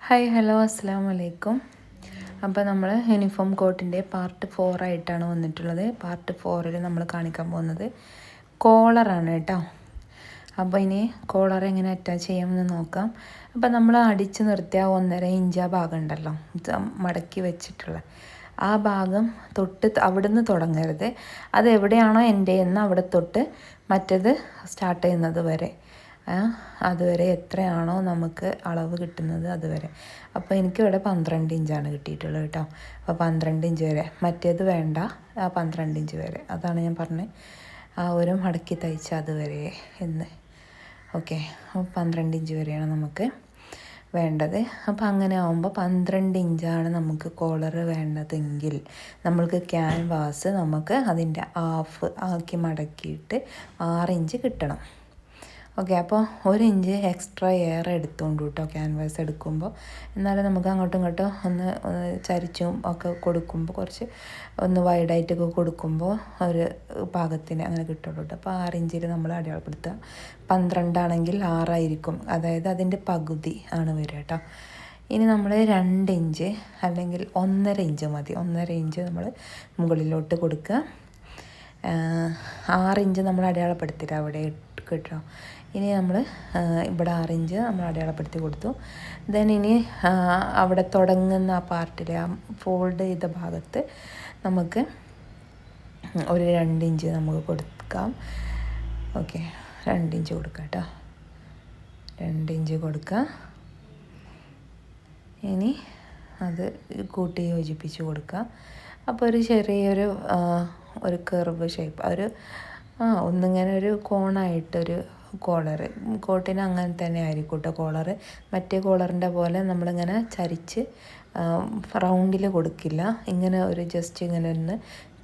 Hi hello അസ്സാം വലൈക്കും. അപ്പോൾ നമ്മൾ യൂണിഫോം കോട്ടിൻ്റെ പാർട്ട് 4 ആയിട്ടാണ് വന്നിട്ടുള്ളത്. പാർട്ട് 4 നമ്മൾ കാണിക്കാൻ പോകുന്നത് കോളറാണ് കേട്ടോ. അപ്പോൾ ഇനി കോളർ എങ്ങനെ അറ്റാച്ച് ചെയ്യാമെന്ന് നോക്കാം. അപ്പോൾ നമ്മൾ അടിച്ച് നിർത്തിയ 1.5 ഇഞ്ച് ആ ഭാഗം ഉണ്ടല്ലോ, മടക്കി വെച്ചിട്ടുള്ള ആ ഭാഗം തൊട്ട് അവിടുന്ന് തുടങ്ങരുത്. അത് എവിടെയാണോ എൻ്റെ എന്ന് അവിടെ തൊട്ട് മറ്റേത് സ്റ്റാർട്ട് ചെയ്യുന്നത് വരെ, അതുവരെ എത്രയാണോ നമുക്ക് അളവ് കിട്ടുന്നത് അതുവരെ. അപ്പോൾ എനിക്കിവിടെ 12 ഇഞ്ചാണ് കിട്ടിയിട്ടുള്ളത് കേട്ടോ. അപ്പോൾ 12 ഇഞ്ച് വരെ, മറ്റേത് വേണ്ട, ആ 12 ഇഞ്ച് വരെ, അതാണ് ഞാൻ പറഞ്ഞത്, ആ ഒരു മടക്കി തയ്ച്ച അതുവരെ എന്ന്. ഓക്കെ, അപ്പോൾ 12 ഇഞ്ച് വരെയാണ് നമുക്ക് വേണ്ടത്. അപ്പോൾ അങ്ങനെ ആകുമ്പോൾ 12 ഇഞ്ചാണ് നമുക്ക് കോളർ വേണ്ടതെങ്കിൽ നമ്മൾക്ക് ക്യാൻവാസ് നമുക്ക് അതിൻ്റെ ഹാഫ് ആക്കി മടക്കിയിട്ട് 6 ഇഞ്ച് കിട്ടണം. ഓക്കെ, അപ്പോൾ 1 ഇഞ്ച് എക്സ്ട്രാ എയർ എടുത്തുകൊണ്ട് കേട്ടോ ക്യാൻവാസ് എടുക്കുമ്പോൾ, എന്നാലും നമുക്ക് അങ്ങോട്ടും ഇങ്ങോട്ടും ഒന്ന് ചരിച്ചും ഒക്കെ കൊടുക്കുമ്പോൾ കുറച്ച് ഒന്ന് വൈഡായിട്ടൊക്കെ കൊടുക്കുമ്പോൾ ഒരു പാകത്തിന് അങ്ങനെ കിട്ടുള്ളൂ കേട്ടോ. അപ്പോൾ 6 ഇഞ്ചിൽ നമ്മൾ അടയാളപ്പെടുത്തുക. 12 ആണെങ്കിൽ 6 ആയിരിക്കും, അതായത് അതിൻ്റെ പകുതി ആണ് വരിക കേട്ടോ. ഇനി നമ്മൾ 2 ഇഞ്ച് അല്ലെങ്കിൽ 1.5 ഇഞ്ച് മതി. 1.5 ഇഞ്ച് നമ്മൾ മുകളിലോട്ട് കൊടുക്കുക. 6 ഇഞ്ച് നമ്മൾ അടയാളപ്പെടുത്തില്ല അവിടെ കേട്ടോ. ഇനി നമ്മൾ ഇവിടെ 6 ഇഞ്ച് നമ്മൾ അടയാളപ്പെടുത്തി കൊടുത്തു. ദെൻ ഇനി അവിടെ തുടങ്ങുന്ന ആ പാർട്ടിൽ, ആ ഫോൾഡ് ചെയ്ത ഭാഗത്ത് നമുക്ക് ഒരു 2 ഇഞ്ച് നമുക്ക് കൊടുക്കാം. ഓക്കെ, 2 ഇഞ്ച് കൊടുക്കാം കേട്ടോ. 2 ഇഞ്ച് കൊടുക്കുക. ഇനി അത് കൂട്ടി യോജിപ്പിച്ച് കൊടുക്കുക. അപ്പോൾ ഒരു ചെറിയൊരു ഒരു കർവ് ഷേപ്പ്, ഒന്നിങ്ങനെ ഒരു കോണായിട്ടൊരു കോട്ടിന് അങ്ങനെ തന്നെ ആയിരിക്കും കേട്ടോ കോളറ്. മറ്റേ കോളറിൻ്റെ പോലെ നമ്മളിങ്ങനെ ചരിച്ച് റൗണ്ടിൽ കൊടുക്കില്ല, ഇങ്ങനെ ഒരു ജസ്റ്റ് ഇങ്ങനെ ഒന്ന്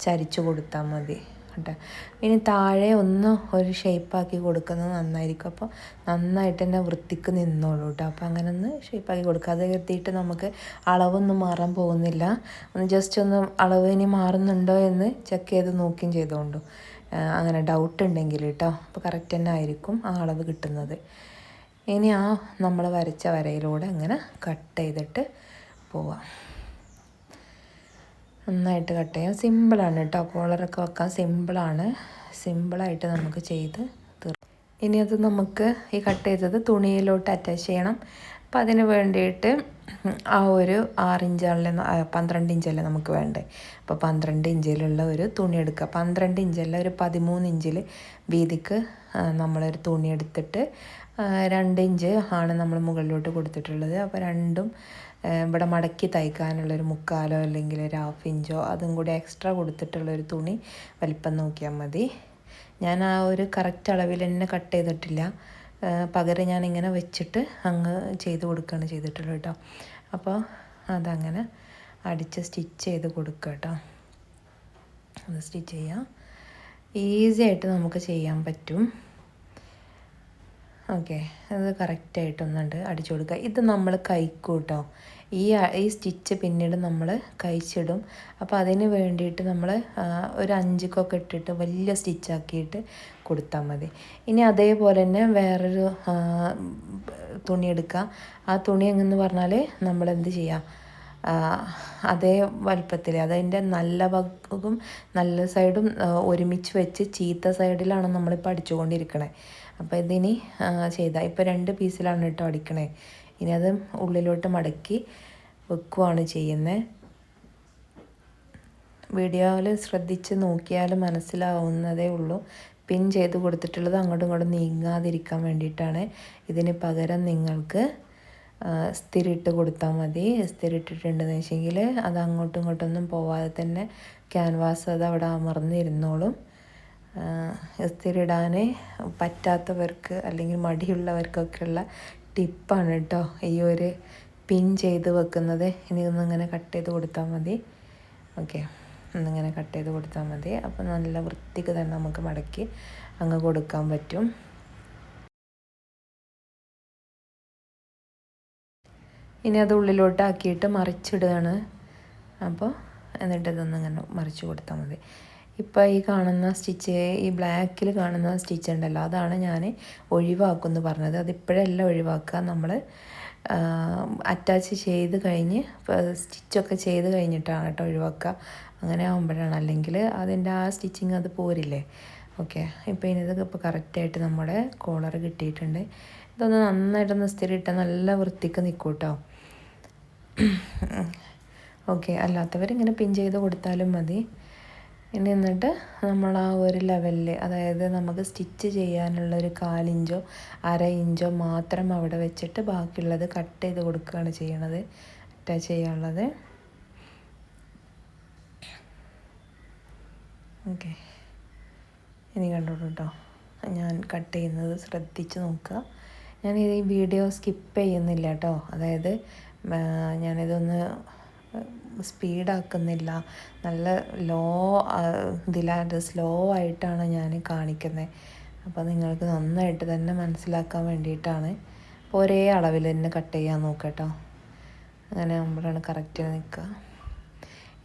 ചരിച്ച് കൊടുത്താൽ മതി കേട്ടോ. ഇനി താഴെ ഒന്ന് ഒരു ഷേപ്പാക്കി കൊടുക്കുന്നത് നന്നായിരിക്കും. അപ്പോൾ നന്നായിട്ട് തന്നെ വൃത്തിക്ക് നിന്നോളൂ കേട്ടോ. അപ്പോൾ അങ്ങനെ ഒന്ന് ഷേപ്പാക്കി കൊടുക്കുക. അത് കരുതിയിട്ട് നമുക്ക് അളവൊന്നും മാറാൻ പോകുന്നില്ല. ഒന്ന് ജസ്റ്റ് ഒന്ന് അളവ് ഇനി മാറുന്നുണ്ടോ എന്ന് ചെക്ക് ചെയ്ത് നോക്കുകയും ചെയ്തുകൊണ്ടു, അങ്ങനെ ഡൗട്ട് ഉണ്ടെങ്കിൽ കേട്ടോ. അപ്പോൾ കറക്റ്റ് തന്നെ ആയിരിക്കും ആ അളവ് കിട്ടുന്നത്. ഇനി ആ നമ്മൾ വരച്ച വരയിലൂടെ അങ്ങനെ കട്ട് ചെയ്തിട്ട് പോവാം. നന്നായിട്ട് കട്ട് ചെയ്യാം. സിമ്പിളാണ് കേട്ടോ, കോളറൊക്കെ വെക്കാൻ സിമ്പിളായിട്ട് നമുക്ക് ചെയ്ത് തീർക്കാം. ഇനി അത് നമുക്ക് ഈ കട്ട് ചെയ്തത് തുണിയിലോട്ട് അറ്റാച്ച് ചെയ്യണം. അപ്പോൾ അതിന് വേണ്ടിയിട്ട് ആ ഒരു 6 ഇഞ്ചാണല്ലേ 12 ഇഞ്ചല്ലേ നമുക്ക് വേണ്ടേ. അപ്പോൾ 12 ഇഞ്ചിലുള്ള ഒരു തുണി എടുക്കുക. 12 ഇഞ്ചല്ല, ഒരു 13 ഇഞ്ചിൽ വീതിക്ക് നമ്മളൊരു തുണി എടുത്തിട്ട് 2 ഇഞ്ച് ആണ് നമ്മൾ മുകളിലോട്ട് കൊടുത്തിട്ടുള്ളത്. അപ്പോൾ രണ്ടും ഇവിടെ മടക്കി തയ്ക്കാനുള്ളൊരു 3/4 അല്ലെങ്കിൽ ഒരു 1/2 ഇഞ്ചോ അതും കൂടി എക്സ്ട്രാ കൊടുത്തിട്ടുള്ളൊരു തുണി വലിപ്പം നോക്കിയാൽ മതി. ഞാൻ ആ ഒരു കറക്റ്റ് അളവിൽ തന്നെ കട്ട് ചെയ്തിട്ടില്ല, പകരം ഞാനിങ്ങനെ വെച്ചിട്ട് അങ്ങ് ചെയ്ത് കൊടുക്കുകയാണ് ചെയ്തിട്ടുള്ളത് കേട്ടോ. അപ്പോൾ അതങ്ങനെ അടിച്ച് സ്റ്റിച്ച് ചെയ്ത് കൊടുക്കുക കേട്ടോ. അത് സ്റ്റിച്ച് ചെയ്യാം, ഈസി ആയിട്ട് നമുക്ക് ചെയ്യാൻ പറ്റും. ഓക്കെ, അത് കറക്റ്റായിട്ടൊന്നുണ്ട് അടിച്ചു കൊടുക്കുക. ഇത് നമ്മൾ കഴിക്കും കേട്ടോ. ഈ സ്റ്റിച്ച് പിന്നീട് നമ്മൾ കഴിച്ചിടും. അപ്പോൾ അതിന് വേണ്ടിയിട്ട് നമ്മൾ ഒരു 5 ഇട്ടിട്ട് വലിയ സ്റ്റിച്ചാക്കിയിട്ട് കൊടുത്താൽ മതി. ഇനി അതേപോലെ തന്നെ വേറൊരു തുണി എടുക്കുക. ആ തുണി എങ്ങനെയെന്ന് പറഞ്ഞാൽ നമ്മൾ എന്ത് ചെയ്യുക, അതേ വലുപ്പത്തിൽ, അതിൻ്റെ നല്ല ഭാഗവും നല്ല സൈഡും ഒരുമിച്ച് വെച്ച് ചീത്ത സൈഡിലാണ് നമ്മളിപ്പോൾ അടിച്ചുകൊണ്ടിരിക്കണേ. അപ്പോൾ ഇതിനി ചെയ്താൽ ഇപ്പോൾ 2 പീസിലാണ് കേട്ടോ അടിക്കണേ. ഇനി അത് ഉള്ളിലോട്ട് മടക്കി വെക്കുകയാണ് ചെയ്യുന്നത്. വീഡിയോയിൽ ശ്രദ്ധിച്ച് നോക്കിയാൽ മനസ്സിലാവുന്നതേ ഉള്ളൂ. പിൻ ചെയ്ത് കൊടുത്തിട്ടുള്ളത് അങ്ങോട്ടും ഇങ്ങോട്ടും നീങ്ങാതിരിക്കാൻ വേണ്ടിയിട്ടാണ്. ഇതിന് പകരം നിങ്ങൾക്ക് ഇസ്തിരിയിട്ട് കൊടുത്താൽ മതി. ഇസ്തിരിയിട്ടിട്ടുണ്ടെന്ന് വെച്ചെങ്കിൽ അത് അങ്ങോട്ടും ഇങ്ങോട്ടൊന്നും പോവാതെ തന്നെ ക്യാൻവാസ് അത് അവിടെ അമർന്നിരുന്നോളും. ഇസ്തിരിയിടാൻ പറ്റാത്തവർക്ക് അല്ലെങ്കിൽ മടിയുള്ളവർക്കൊക്കെയുള്ള ടിപ്പാണ് കേട്ടോ ഈ ഒരു പിൻ ചെയ്ത് വെക്കുന്നത്. ഇനി ഒന്നിങ്ങനെ കട്ട് ചെയ്ത് കൊടുത്താൽ മതി. ഓക്കെ, ഒന്നിങ്ങനെ കട്ട് ചെയ്ത് കൊടുത്താൽ മതി. അപ്പോൾ നല്ല വൃത്തിക്ക് തന്നെ നമുക്ക് മടക്കി അങ്ങ് കൊടുക്കാൻ പറ്റും. ഇനി അത് ഉള്ളിലോട്ടാക്കിയിട്ട് മറിച്ചിടുകയാണ്. അപ്പോൾ എന്നിട്ട് ഇതൊന്നിങ്ങനെ മറിച്ച് കൊടുത്താൽ മതി. ഇപ്പോൾ ഈ കാണുന്ന സ്റ്റിച്ച്, ഈ ബ്ലാക്കിൽ കാണുന്ന സ്റ്റിച്ച് ഉണ്ടല്ലോ, അതാണ് ഞാൻ ഒഴിവാക്കുമെന്ന് പറഞ്ഞത്. അതിപ്പോഴല്ല ഒഴിവാക്കുക, നമ്മൾ അറ്റാച്ച് ചെയ്ത് കഴിഞ്ഞ് സ്റ്റിച്ചൊക്കെ ചെയ്ത് കഴിഞ്ഞിട്ടാണ് കേട്ടോ ഒഴിവാക്കുക. അങ്ങനെ ആകുമ്പോഴാണ്, അല്ലെങ്കിൽ അതിൻ്റെ ആ സ്റ്റിച്ചിങ് അത് പോരില്ലേ. ഓക്കെ, ഇപ്പോൾ ഇതൊക്കെ ഇപ്പോൾ കറക്റ്റായിട്ട് നമ്മുടെ കോളർ കിട്ടിയിട്ടുണ്ട്. ഇതൊന്ന് നന്നായിട്ടൊന്ന് ഇസ്തിരി ഇട്ടാൽ നല്ല വൃത്തിക്ക് നിൽക്കും കേട്ടോ. ഓക്കെ, അല്ലാത്തവരിങ്ങനെ പിൻ ചെയ്ത് കൊടുത്താലും മതി. ഇനി എന്നിട്ട് നമ്മൾ ആ ഒരു ലെവലിൽ, അതായത് നമുക്ക് സ്റ്റിച്ച് ചെയ്യാനുള്ളൊരു 1/4 ഇഞ്ചോ 1/2 ഇഞ്ചോ മാത്രം അവിടെ വെച്ചിട്ട് ബാക്കിയുള്ളത് കട്ട് ചെയ്ത് കൊടുക്കുകയാണ് ചെയ്യണത്, അറ്റാച്ച് ചെയ്യാനുള്ളത്. ഓക്കെ, ഇനി കണ്ടോളൂ കേട്ടോ, ഞാൻ കട്ട് ചെയ്യുന്നത് ശ്രദ്ധിച്ച് നോക്കുക. ഞാൻ ഈ വീഡിയോ സ്കിപ്പ് ചെയ്യുന്നില്ല കേട്ടോ, അതായത് ഞാനിതൊന്ന് സ്പീഡാക്കുന്നില്ല, നല്ല ഇതിലായിട്ട് സ്ലോ ആയിട്ടാണ് ഞാൻ കാണിക്കുന്നത്. അപ്പോൾ നിങ്ങൾക്ക് നന്നായിട്ട് തന്നെ മനസ്സിലാക്കാൻ വേണ്ടിയിട്ടാണ്. അപ്പോൾ ഒരേ അളവിൽ തന്നെ കട്ട് ചെയ്യാൻ നോക്കുക കേട്ടോ, അങ്ങനെ ആകുമ്പോഴാണ് കറക്റ്റ് നിൽക്കുക.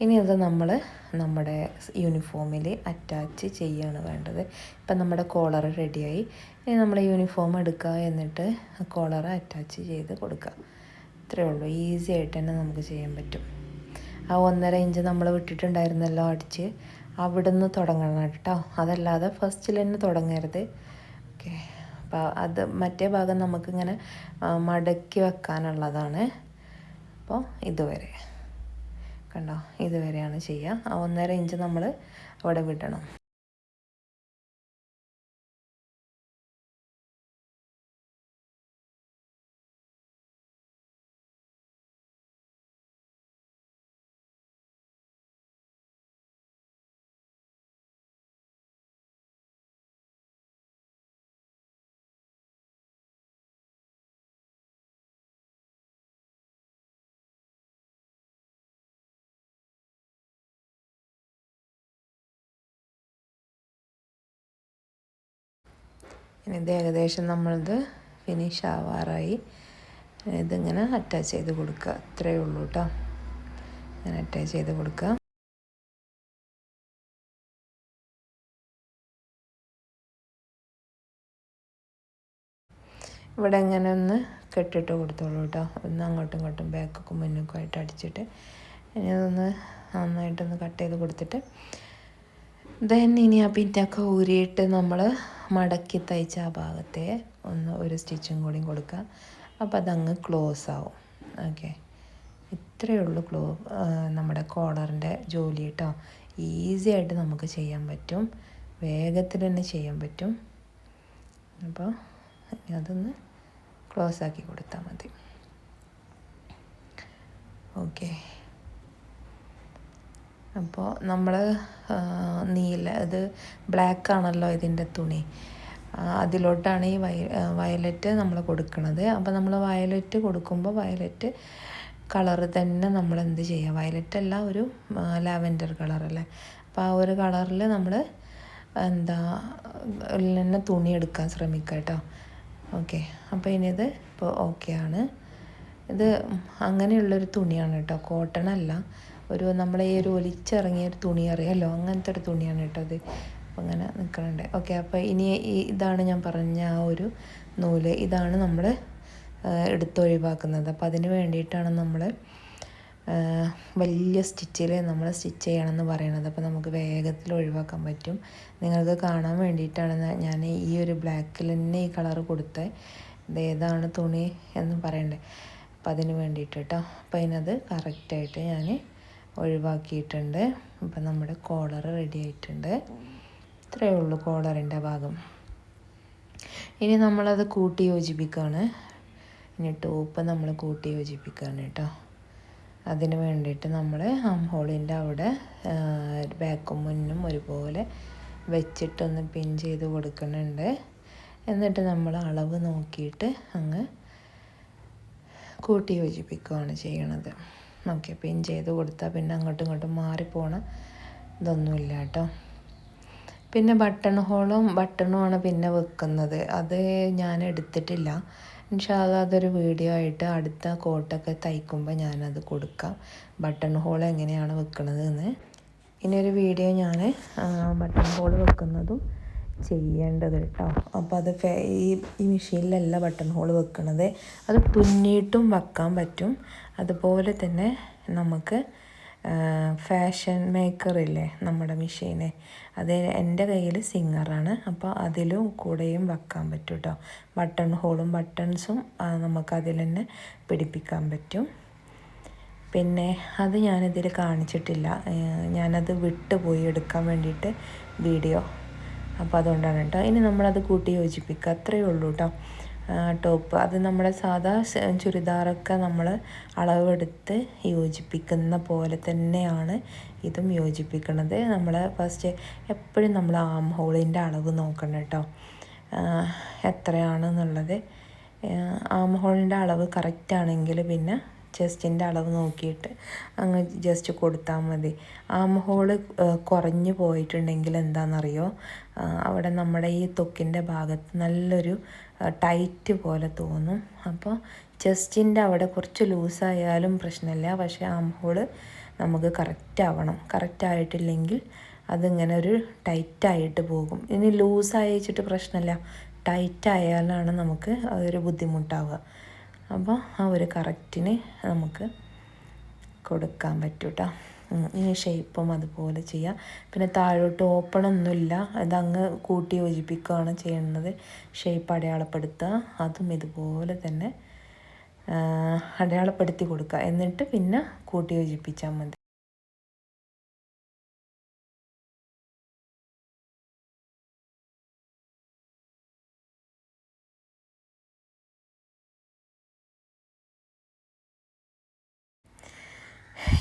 ഇനി അത് നമ്മൾ നമ്മുടെ യൂണിഫോമിൽ അറ്റാച്ച് ചെയ്യുകയാണ് വേണ്ടത്. ഇപ്പം നമ്മുടെ കോളർ റെഡിയായി. ഇനി നമ്മൾ യൂണിഫോം എടുക്കുക, എന്നിട്ട് കോളർ അറ്റാച്ച് ചെയ്ത് കൊടുക്കുക. ഇത്രയേ ഉള്ളൂ, ഈസി ആയിട്ട് തന്നെ നമുക്ക് ചെയ്യാൻ പറ്റും. ആ 1.5 ഇഞ്ച് നമ്മൾ വിട്ടിട്ടുണ്ടായിരുന്നല്ലോ അടിച്ച്, അവിടെ നിന്ന് തുടങ്ങണം കേട്ടോ, അതല്ലാതെ ഫസ്റ്റിൽ തന്നെ തുടങ്ങരുത്. ഓക്കെ, അപ്പോൾ അത് മറ്റേ ഭാഗം നമുക്കിങ്ങനെ മടക്കി വെക്കാനുള്ളതാണ്. അപ്പോൾ ഇതുവരെ കണ്ടോ, ഇതുവരെയാണ് ചെയ്യുക. ആ 1.5 ഇഞ്ച് നമ്മൾ അവിടെ വിടണം. ഇനി ഇത് ഏകദേശം നമ്മളത് ഫിനിഷ് ആവാറായി. ഇതിങ്ങനെ അറ്റാച്ച് ചെയ്ത് കൊടുക്കുക, അത്രയേ ഉള്ളൂ കേട്ടോ. ഇങ്ങനെ അറ്റാച്ച് ചെയ്ത് കൊടുക്കുക. ഇവിടെ ഇങ്ങനെ ഒന്ന് കെട്ടിട്ട് കൊടുത്തോളൂ കേട്ടോ, ഒന്ന് അങ്ങോട്ടും ഇങ്ങോട്ടും ബാക്കൊക്കെ മുന്നോട്ടും ആയിട്ട് അടിച്ചിട്ട്. ഇനി അതൊന്ന് നന്നായിട്ടൊന്ന് കട്ട് ചെയ്ത് കൊടുത്തിട്ട് ഇനി ആ പിന്നൊക്കെ ഊരിയിട്ട് നമ്മൾ മടക്കി തയ്ച്ച ആ ഭാഗത്തെ ഒരു സ്റ്റിച്ചും കൂടി കൊടുക്കുക. അപ്പോൾ അതങ്ങ് ക്ലോസ് ആവും. ഓക്കെ, ഇത്രയേ ഉള്ളൂ നമ്മുടെ കോളറിൻ്റെ ജോലി കേട്ടോ. ഈസി ആയിട്ട് നമുക്ക് ചെയ്യാൻ പറ്റും, വേഗത്തിൽ തന്നെ ചെയ്യാൻ പറ്റും. അപ്പോൾ അതൊന്ന് ക്ലോസ് ആക്കി കൊടുത്താൽ മതി. ഓക്കെ, അപ്പോൾ നമ്മൾ ഇത് ബ്ലാക്ക് ആണല്ലോ ഇതിൻ്റെ തുണി, അതിലോട്ടാണ് ഈ വയലറ്റ് നമ്മൾ കൊടുക്കുന്നത്. അപ്പോൾ നമ്മൾ വയലറ്റ് കൊടുക്കുമ്പോൾ വയലറ്റ് കളറ് തന്നെ നമ്മൾ എന്ത് ചെയ്യുക, വയലറ്റ് അല്ല, ഒരു ലാവൻഡർ കളറല്ലേ, അപ്പോൾ ആ ഒരു കളറിൽ നമ്മൾ തന്നെ തുണി എടുക്കാൻ ശ്രമിക്കുക കേട്ടോ. ഓക്കെ, അപ്പോൾ ഇനിയിത് ഇപ്പോൾ ഓക്കെയാണ്. ഇത് അങ്ങനെയുള്ളൊരു തുണിയാണ് കേട്ടോ, കോട്ടൺ അല്ല, ഒരു നമ്മളെ ഈ ഒരു ഒലിച്ചിറങ്ങിയൊരു തുണി അറിയാമല്ലോ, അങ്ങനത്തെ ഒരു തുണിയാണ് കേട്ടോ അത്. അപ്പോൾ അങ്ങനെ നിൽക്കുന്നുണ്ട്. ഓക്കെ, അപ്പോൾ ഇനി ഇതാണ് ഞാൻ പറഞ്ഞ ആ ഒരു നൂല്, ഇതാണ് നമ്മൾ എടുത്തൊഴിവാക്കുന്നത്. അപ്പോൾ അതിന് വേണ്ടിയിട്ടാണ് നമ്മൾ വലിയ സ്റ്റിച്ചിൽ നമ്മൾ സ്റ്റിച്ച് ചെയ്യണമെന്ന് പറയണത്. അപ്പോൾ നമുക്ക് വേഗത്തിൽ ഒഴിവാക്കാൻ പറ്റും. നിങ്ങൾക്ക് കാണാൻ വേണ്ടിയിട്ടാണ് ഞാൻ ഈ ഒരു ബ്ലാക്കിൽ തന്നെ ഈ കളറ് കൊടുത്തത്. ഇത് ഏതാണ് തുണി എന്ന് പറയണ്ടേ, അപ്പം അതിന് വേണ്ടിയിട്ട് കേട്ടോ. അപ്പോൾ അതിനത് കറക്റ്റായിട്ട് ഞാൻ ഒഴിവാക്കിയിട്ടുണ്ട്. അപ്പം നമ്മുടെ കോളർ റെഡി ആയിട്ടുണ്ട്. ഇത്രയേ ഉള്ളൂ കോളറിൻ്റെ ഭാഗം. ഇനി നമ്മളത് കൂട്ടി യോജിപ്പിക്കുകയാണ്. ഇനി ടോപ്പ് നമ്മൾ കൂട്ടി യോജിപ്പിക്കുകയാണ് കേട്ടോ. അതിന് വേണ്ടിയിട്ട് നമ്മൾ ഹോളിൻ്റെ അവിടെ ബാക്കും മുന്നും ഒരുപോലെ വെച്ചിട്ടൊന്ന് പിൻ ചെയ്ത് കൊടുക്കുന്നുണ്ട്. എന്നിട്ട് നമ്മൾ അളവ് നോക്കിയിട്ട് അങ്ങ് കൂട്ടി യോജിപ്പിക്കുകയാണ് ചെയ്യണത്. ഓക്കെ, പിൻ ചെയ്ത് കൊടുത്താൽ പിന്നെ അങ്ങോട്ടും ഇങ്ങോട്ടും മാറിപ്പോണ ഇതൊന്നുമില്ല കേട്ടോ. പിന്നെ ബട്ടണുമാണ് പിന്നെ വെക്കുന്നത്. അത് ഞാൻ എടുത്തിട്ടില്ല. ഇൻഷാ അല്ലാ അതൊരു വീഡിയോ ആയിട്ട് അടുത്ത കോട്ടൊക്കെ തയ്ക്കുമ്പോൾ ഞാനത് കൊടുക്കാം, ബട്ടൺ ഹോൾ എങ്ങനെയാണ് വെക്കുന്നത് എന്ന്. ഇനിയൊരു വീഡിയോ ഞാൻ ബട്ടൺ ഹോൾ വെക്കുന്നതും ചെയ്യേണ്ടത് കേട്ടോ. അപ്പോൾ അത് ഈ മെഷീനിലല്ല ബട്ടൺ ഹോൾ വെക്കണത്, അത് തുന്നിയിട്ടും വെക്കാൻ പറ്റും. അതുപോലെ തന്നെ നമുക്ക് ഫാഷൻ മേക്കറില്ലേ നമ്മുടെ മെഷീന്, അത് എൻ്റെ കയ്യിൽ സിംഗറാണ്, അപ്പോൾ അതിലും കൂടെയും വെക്കാൻ പറ്റും കേട്ടോ. ബട്ടൺ ഹോളും ബട്ടൺസും നമുക്കതിൽ തന്നെ പിടിപ്പിക്കാൻ പറ്റും. പിന്നെ അത് ഞാനിതിൽ കാണിച്ചിട്ടില്ല, ഞാനത് വിട്ടുപോയി എടുക്കാൻ വേണ്ടിയിട്ട് വീഡിയോ. അപ്പോൾ അതുകൊണ്ടാണ് കേട്ടോ. ഇനി നമ്മളത് കൂട്ടി യോജിപ്പിക്കുക, അത്രയേ ഉള്ളൂ കേട്ടോ. ടോപ്പ് അത് നമ്മുടെ സാധാ ചുരിദാറൊക്കെ നമ്മൾ അളവെടുത്ത് യോജിപ്പിക്കുന്ന പോലെ തന്നെയാണ് ഇതും യോജിപ്പിക്കുന്നത്. നമ്മൾ ഫസ്റ്റ് എപ്പോഴും നമ്മൾ ആം ഹോളിൻ്റെ അളവ് നോക്കണം കേട്ടോ, എത്രയാണെന്നുള്ളത്. ആം ഹോളിൻ്റെ അളവ് കറക്റ്റാണെങ്കിൽ പിന്നെ ചെസ്റ്റിൻ്റെ അളവ് നോക്കിയിട്ട് അങ്ങ് ജസ്റ്റ് കൊടുത്താൽ മതി. ആം ഹോള് കുറഞ്ഞു പോയിട്ടുണ്ടെങ്കിൽ എന്താണെന്നറിയോ, അവിടെ നമ്മുടെ ഈ ത്വക്കിൻ്റെ ഭാഗത്ത് നല്ലൊരു ടൈറ്റ് പോലെ തോന്നും. അപ്പോൾ ചെസ്റ്റിൻ്റെ അവിടെ കുറച്ച് ലൂസായാലും പ്രശ്നമില്ല, പക്ഷേ ആം ഹോള് നമുക്ക് കറക്റ്റാവണം. കറക്റ്റായിട്ടില്ലെങ്കിൽ അതിങ്ങനെ ഒരു ടൈറ്റായിട്ട് പോകും. ഇനി ലൂസായിച്ചിട്ട് പ്രശ്നമില്ല, ടൈറ്റായാലാണ് നമുക്ക് അതൊരു ബുദ്ധിമുട്ടാവുക. അപ്പോൾ ആ ഒരു കറക്റ്റിന് നമുക്ക് കൊടുക്കാൻ പറ്റും കേട്ടോ. ഇനി ഷേപ്പും അതുപോലെ ചെയ്യാം. പിന്നെ താഴോട്ട് ഓപ്പണൊന്നുമില്ല, അതങ്ങ് കൂട്ടി യോജിപ്പിക്കുകയാണ് ചെയ്യുന്നത്. ഷേപ്പ് അടയാളപ്പെടുത്തുക, അതും ഇതുപോലെ തന്നെ അടയാളപ്പെടുത്തി കൊടുക്കുക, എന്നിട്ട് പിന്നെ കൂട്ടി യോജിപ്പിച്ചാൽ മതി.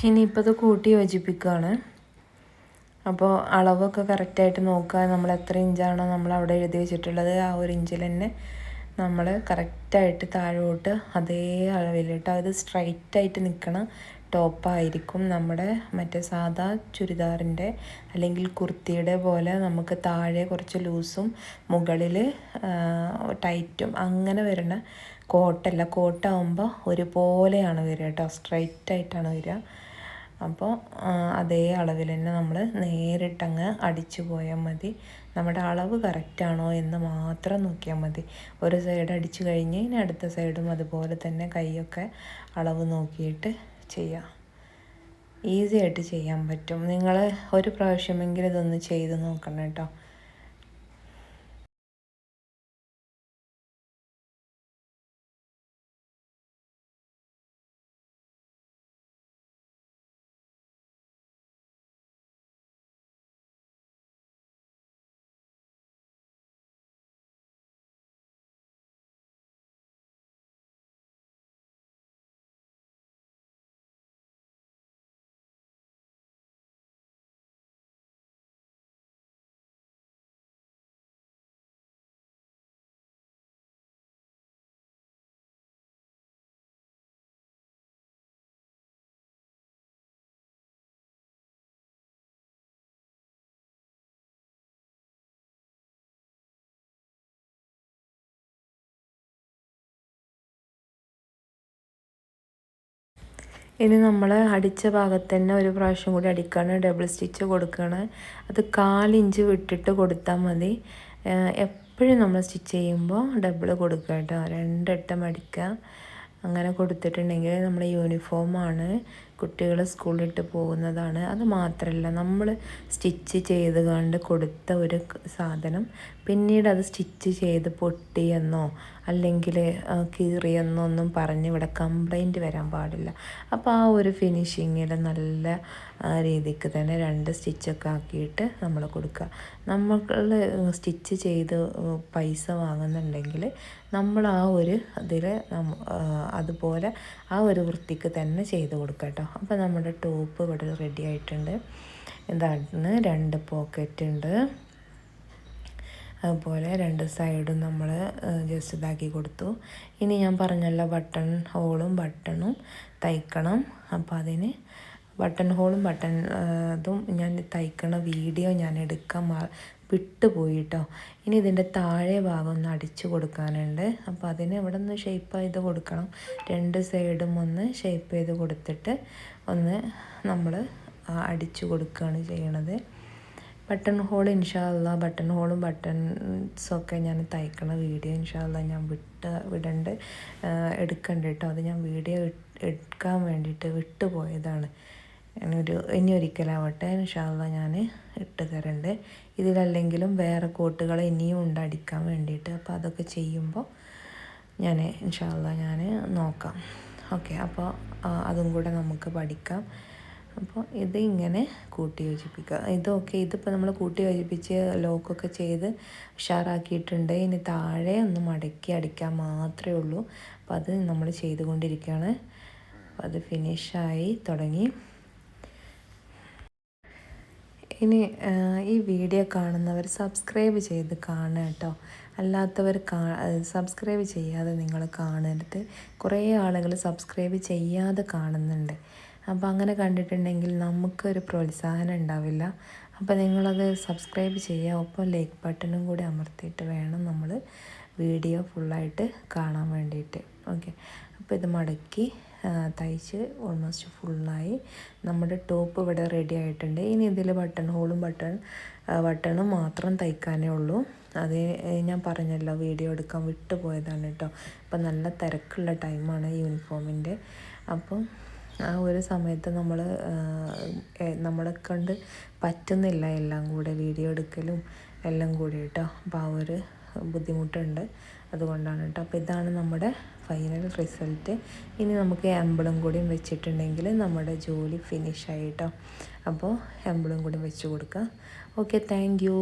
ഇനിയിപ്പോൾ ഇത് കൂട്ടി യോജിപ്പിക്കുകയാണ്. അപ്പോൾ അളവൊക്കെ കറക്റ്റായിട്ട് നോക്കുക. നമ്മൾ എത്ര ഇഞ്ചാണോ നമ്മൾ അവിടെ എഴുതി വെച്ചിട്ടുള്ളത്, ആ ഒരു ഇഞ്ചിൽ തന്നെ നമ്മൾ കറക്റ്റായിട്ട് താഴോട്ട് അതേ അളവിൽ കേട്ടോ. അത് സ്ട്രൈറ്റായിട്ട് നിൽക്കണ ടോപ്പായിരിക്കും. നമ്മുടെ മറ്റേ സാധാ ചുരിദാറിൻ്റെ അല്ലെങ്കിൽ കുർത്തിയുടെ പോലെ നമുക്ക് താഴെ കുറച്ച് ലൂസും മുകളിൽ ടൈറ്റും അങ്ങനെ വരുന്ന കോട്ടല്ല. കോട്ടാകുമ്പോൾ ഒരുപോലെയാണ് വരിക കേട്ടോ, സ്ട്രൈറ്റായിട്ടാണ് വരിക. അപ്പോൾ അതേ അളവിൽ തന്നെ നമ്മൾ നേരിട്ടങ്ങ് അടിച്ചു പോയാൽ മതി. നമ്മുടെ അളവ് കറക്റ്റാണോ എന്ന് മാത്രം നോക്കിയാൽ മതി. ഒരു സൈഡ് അടിച്ചു കഴിഞ്ഞ് ഇനി അടുത്ത സൈഡും അതുപോലെ തന്നെ കൈയൊക്കെ അളവ് നോക്കിയിട്ട് ചെയ്യാം. ഈസി ആയിട്ട് ചെയ്യാൻ പറ്റും. നിങ്ങൾ ഒരു പ്രാവശ്യമെങ്കിലും ഇതൊന്ന് ചെയ്ത് നോക്കണം കേട്ടോ. ഇനി നമ്മൾ അടിച്ച ഭാഗത്ത് തന്നെ ഒരു പ്രാവശ്യം കൂടി അടിക്കുകയാണ്, ഡബിൾ സ്റ്റിച്ച് കൊടുക്കുകയാണ്. അത് 1/4 ഇഞ്ച് വിട്ടിട്ട് കൊടുത്താൽ മതി. എപ്പോഴും നമ്മൾ സ്റ്റിച്ച് ചെയ്യുമ്പോൾ ഡബിൾ കൊടുക്കുക കേട്ടോ, 2 വട്ടം അടിക്കുക. അങ്ങനെ കൊടുത്തിട്ടുണ്ടെങ്കിൽ നമ്മുടെ യൂണിഫോമാണ്, കുട്ടികൾ സ്കൂളിലിട്ട് പോകുന്നതാണ്. അത് മാത്രമല്ല, നമ്മൾ സ്റ്റിച്ച് ചെയ്ത് കണ്ട് കൊടുത്ത ഒരു സാധനം പിന്നീട് അത് സ്റ്റിച്ച് ചെയ്ത് പൊട്ടിയെന്നോ അല്ലെങ്കിൽ കീറിയെന്നോ ഒന്നും പറഞ്ഞ് ഇവിടെ കംപ്ലൈൻറ്റ് വരാൻ പാടില്ല. അപ്പോൾ ആ ഒരു ഫിനിഷിങ്ങിൽ നല്ല രീതിക്ക് തന്നെ 2 സ്റ്റിച്ചൊക്കെ ആക്കിയിട്ട് നമ്മൾ കൊടുക്കുക. നമ്മൾ സ്റ്റിച്ച് ചെയ്ത് പൈസ വാങ്ങുന്നുണ്ടെങ്കിൽ നമ്മൾ ആ ഒരു ഇതിൽ അതുപോലെ ആ ഒരു വൃത്തിക്ക് തന്നെ ചെയ്ത് കൊടുക്കുക കേട്ടോ. അപ്പോൾ നമ്മുടെ ടോപ്പ് ഇവിടെ റെഡി ആയിട്ടുണ്ട്. എന്താണ് 2 പോക്കറ്റ് ഉണ്ട്, അതുപോലെ 2 സൈഡും നമ്മൾ ജസ്റ്റ് ഇതാക്കി കൊടുത്തു. ഇനി ഞാൻ പറഞ്ഞല്ലോ ബട്ടൺ ഹോളും ബട്ടണും തയ്ക്കണം. അപ്പോൾ അതിന് ബട്ടൺ ഹോളും ഇതും ഞാൻ തയ്ക്കണ വീഡിയോ ഞാൻ എടുക്കാൻ വിട്ടുപോയി കേട്ടോ. ഇനി ഇതിൻ്റെ താഴെ ഭാഗം ഒന്ന് അടിച്ചു കൊടുക്കാനുണ്ട്. അപ്പോൾ അതിന് ഇവിടെ നിന്ന് ഷേപ്പ് ചെയ്ത് കൊടുക്കണം. 2 സൈഡും ഒന്ന് ഷേപ്പ് ചെയ്ത് കൊടുത്തിട്ട് ഒന്ന് നമ്മൾ അടിച്ചു കൊടുക്കുകയാണ് ചെയ്യണത്. ബട്ടൺ ഹോൾ ഇൻഷാ അല്ലാ ബട്ടൺ ഹോളും ബട്ടൺസൊക്കെ ഞാൻ തയ്ക്കണ വീഡിയോ ഇൻഷാ അല്ലാ ഞാൻ വിടണ്ട് എടുക്കണ്ട് കേട്ടോ. അത് ഞാൻ വീഡിയോ എടുക്കാൻ വേണ്ടിയിട്ട് വിട്ടുപോയതാണ്. ഇനി ഒരിക്കലാവട്ടെ ഇൻഷാ അല്ലാ ഞാൻ ഇട്ട് തരണ്ട്. ഇതിലല്ലെങ്കിലും വേറെ കോട്ടുകൾ ഇനിയും ഉണ്ട് അടിക്കാൻ വേണ്ടിയിട്ട്. അപ്പോൾ അതൊക്കെ ചെയ്യുമ്പോൾ ഞാൻ ഇൻഷാ അല്ലാ ഞാൻ നോക്കാം. ഓക്കെ, അപ്പോൾ അതും കൂടെ നമുക്ക് പഠിക്കാം. അപ്പോൾ ഇത് ഇങ്ങനെ കൂട്ടി യോജിപ്പിക്കുക. ഇതിപ്പോൾ നമ്മൾ കൂട്ടി യോജിപ്പിച്ച് ലോക്കൊക്കെ ചെയ്ത് ഉഷാറാക്കിയിട്ടുണ്ട്. ഇനി താഴെ ഒന്ന് മടക്കി അടിക്കാൻ മാത്രമേ ഉള്ളൂ. അപ്പോൾ അത് നമ്മൾ ചെയ്തുകൊണ്ടിരിക്കുകയാണ്. അപ്പോൾ അത് ഫിനിഷായി തുടങ്ങി. ഇനി ഈ വീഡിയോ കാണുന്നവർ സബ്സ്ക്രൈബ് ചെയ്ത് കാണുക കേട്ടോ. അല്ലാത്തവർ സബ്സ്ക്രൈബ് ചെയ്യാതെ നിങ്ങൾ കാണരുത്. കുറേ ആളുകൾ സബ്സ്ക്രൈബ് ചെയ്യാതെ കാണുന്നുണ്ട്. അപ്പോൾ അങ്ങനെ കണ്ടിട്ടുണ്ടെങ്കിൽ നമുക്കൊരു പ്രോത്സാഹനം ഉണ്ടാവില്ല. അപ്പോൾ നിങ്ങളത് സബ്സ്ക്രൈബ് ചെയ്യുക. ഒപ്പം ലൈക്ക് ബട്ടണും കൂടി അമർത്തിയിട്ട് വേണം നമ്മൾ വീഡിയോ ഫുള്ളായിട്ട് കാണാൻ വേണ്ടിയിട്ട്. ഓക്കെ, അപ്പോൾ ഇത് മടക്കി തയ്ച്ച് ഓൾമോസ്റ്റ് ഫുള്ളായി. നമ്മുടെ ടോപ്പ് ഇവിടെ റെഡി ആയിട്ടുണ്ട്. ഇനി ഇതിൽ ബട്ടൺ ഹോളും ബട്ടണും മാത്രം തയ്ക്കാനേ ഉള്ളൂ. അത് ഞാൻ പറഞ്ഞല്ലോ, വീഡിയോ എടുക്കാൻ വിട്ടുപോയതാണ് കേട്ടോ. അപ്പം നല്ല തിരക്കുള്ള ടൈമാണ് യൂണിഫോമിൻ്റെ. അപ്പം ആ ഒരു സമയത്ത് നമ്മളെ കൊണ്ട് പറ്റുന്നില്ല എല്ലാം കൂടെ വീഡിയോ എടുക്കലും എല്ലാം കൂടി കേട്ടോ. അപ്പോൾ ആ ഒരു ബുദ്ധിമുട്ടുണ്ട്, അതുകൊണ്ടാണ് കേട്ടോ. അപ്പോൾ ഇതാണ് നമ്മുടെ ഫൈനൽ റിസൾട്ട്. ഇനി നമുക്ക് എംബിളും കൂടിയും വെച്ചിട്ടുണ്ടെങ്കിൽ നമ്മുടെ ജോലി ഫിനിഷായി കേട്ടോ. അപ്പോൾ എംബിളും കൂടി വെച്ച് കൊടുക്കുക. Okay, thank you.